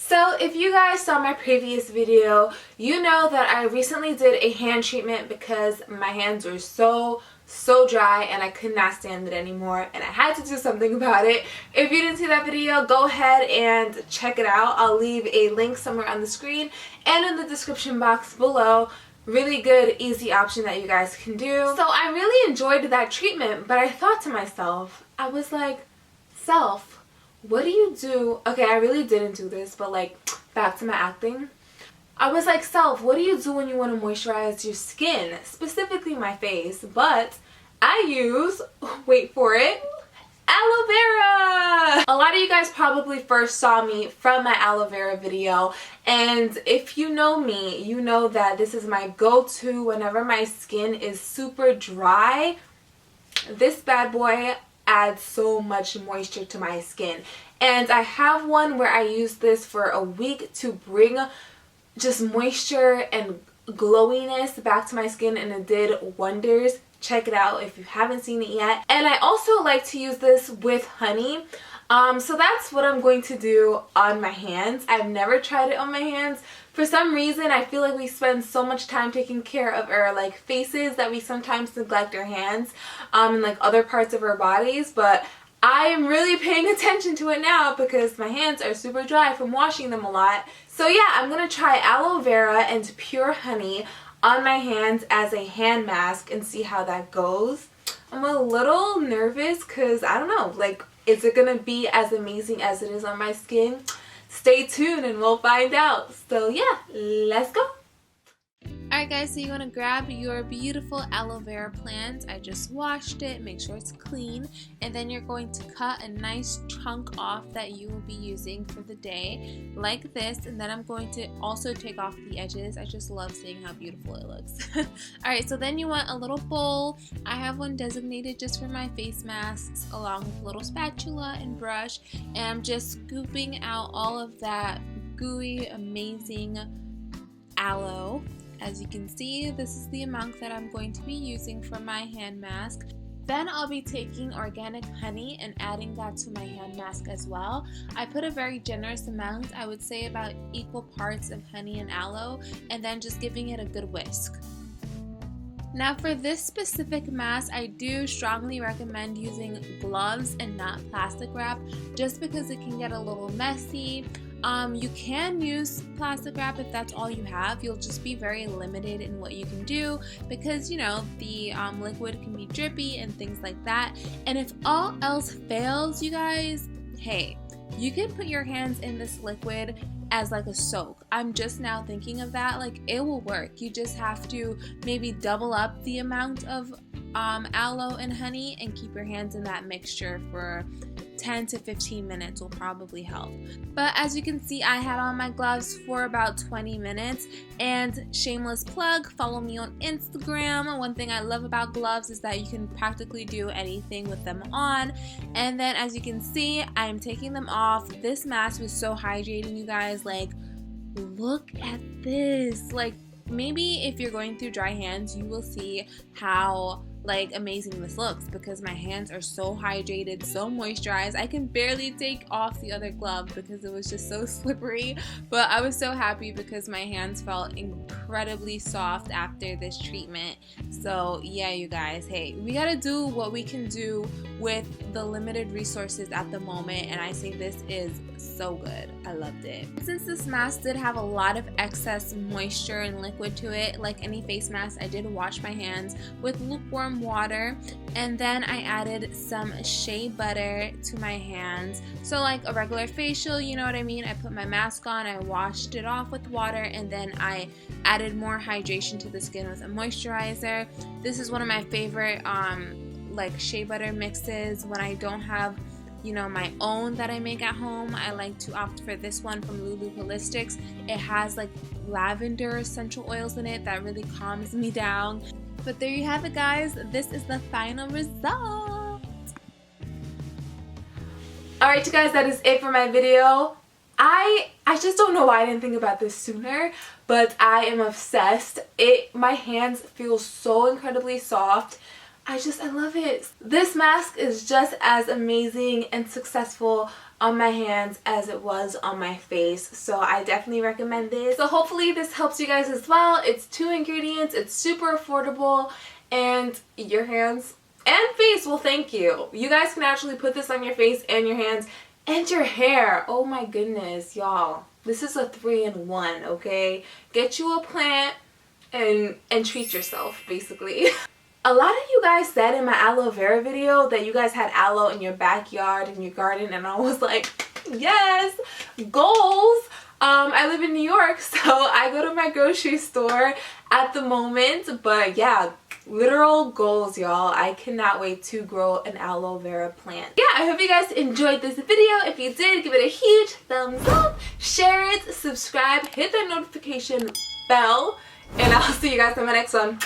So if you guys saw my previous video, you know that I recently did a hand treatment because my hands were so dry and I could not stand it anymore and I had to do something about it. If you didn't see that video, go ahead and check it out. I'll leave a link somewhere on the screen and in the description box below. Really good, easy option that you guys can do. So I really enjoyed that treatment, but I thought to myself, I was like, self, what do you do? Okay, I really didn't do this, but like back to my acting. I was like, self, what do you do when you want to moisturize your skin, specifically my face? But I use, wait for it, aloe vera. A lot of you guys probably first saw me from my aloe vera video, and if you know me, you know that this is my go-to whenever my skin is super dry. This bad boy adds so much moisture to my skin, and I have one where I use this for a week to bring just moisture and glowiness back to my skin, and it did wonders. Check it out if you haven't seen it yet. And I also like to use this with honey. So that's what I'm going to do on my hands. I've never tried it on my hands. For some reason, I feel like we spend so much time taking care of our like faces that we sometimes neglect our hands and like other parts of our bodies. But I am really paying attention to it now because my hands are super dry from washing them a lot. So yeah, I'm going to try aloe vera and pure honey on my hands as a hand mask and see how that goes. I'm a little nervous because I don't know, like, is it gonna be as amazing as it is on my skin? Stay tuned and we'll find out. So yeah, let's go. Alright guys, so you want to grab your beautiful aloe vera plant. I just washed it, make sure it's clean, and then you're going to cut a nice chunk off that you will be using for the day, like this, and then I'm going to also take off the edges. I just love seeing how beautiful it looks. Alright, so then you want a little bowl. I have one designated just for my face masks, along with a little spatula and brush, and I'm just scooping out all of that gooey, amazing aloe. As you can see, this is the amount that I'm going to be using for my hand mask. Then I'll be taking organic honey and adding that to my hand mask as well. I put a very generous amount, I would say about equal parts of honey and aloe, and then just giving it a good whisk. Now for this specific mask, I do strongly recommend using gloves and not plastic wrap, just because it can get a little messy. You can use plastic wrap if that's all you have. You'll just be very limited in what you can do because, you know, the liquid can be drippy and things like that. And if all else fails, you guys, hey, you can put your hands in this liquid as like a soak. I'm just now thinking of that. Like, it will work. You just have to maybe double up the amount of aloe and honey and keep your hands in that mixture for 10 to 15 minutes will probably help. But as you can see, I had on my gloves for about 20 minutes. And shameless plug, follow me on Instagram. One thing I love about gloves is that you can practically do anything with them on. And then as you can see, I'm taking them off. This mask was so hydrating, you guys. Like, look at this. Like, maybe if you're going through dry hands, you will see how like amazing this looks because my hands are so hydrated, so moisturized. I can barely take off the other glove because it was just so slippery, but I was so happy because my hands felt incredibly soft after this treatment. So yeah, you guys, hey, we gotta do what we can do with the limited resources at the moment, and I say this is so good. I loved it. Since this mask did have a lot of excess moisture and liquid to it, like any face mask, I did wash my hands with lukewarm water, and then I added some shea butter to my hands. So like a regular facial, you know what I mean? I put my mask on, I washed it off with water, and then I added more hydration to the skin with a moisturizer. This is one of my favorite like shea butter mixes when I don't have, you know, my own that I make at home. I like to opt for this one from Lulu Holistics. It has like lavender essential oils in it that really calms me down. But there you have it, guys. This is the final result. Alright, you guys, that is it for my video. I just don't know why I didn't think about this sooner, but I am obsessed. My hands feel so incredibly soft. I love it. This mask is just as amazing and successful on my hands as it was on my face, so I definitely recommend this. So hopefully this helps you guys as well. It's 2 ingredients, it's super affordable, and your hands and face will thank you. You guys can actually put this on your face and your hands and your hair. Oh my goodness, y'all. This is a 3-in-1, okay? Get you a plant and treat yourself, basically. A lot of you guys said in my aloe vera video that you guys had aloe in your backyard, in your garden, and I was like, yes, goals. I live in New York, so I go to my grocery store at the moment, but yeah, literal goals, y'all. I cannot wait to grow an aloe vera plant. Yeah, I hope you guys enjoyed this video. If you did, give it a huge thumbs up, share it, subscribe, hit that notification bell, and I'll see you guys in my next one.